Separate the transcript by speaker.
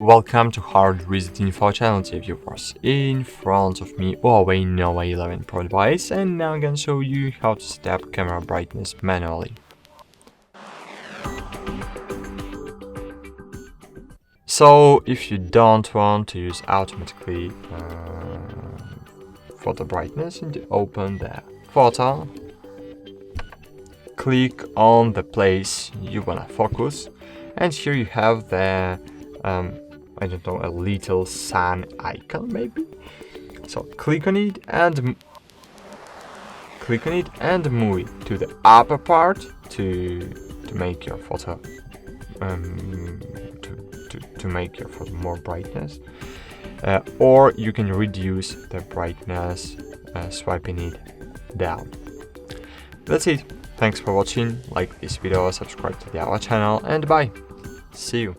Speaker 1: Welcome to HardReset.Info channel, dear viewers. In front of me, Huawei Nova 11 Pro device, and now I'm gonna show you how to set up camera brightness manually. So, if you don't want to use automatically photo brightness, you open the photo, click on the place you wanna focus, and here you have the I don't know, a little sun icon maybe. So click on it and move it to the upper part to make your photo to make your photo more brightness, or you can reduce the brightness swiping it down. That's it. Thanks for watching. Like this video, subscribe to our channel, and bye. See you.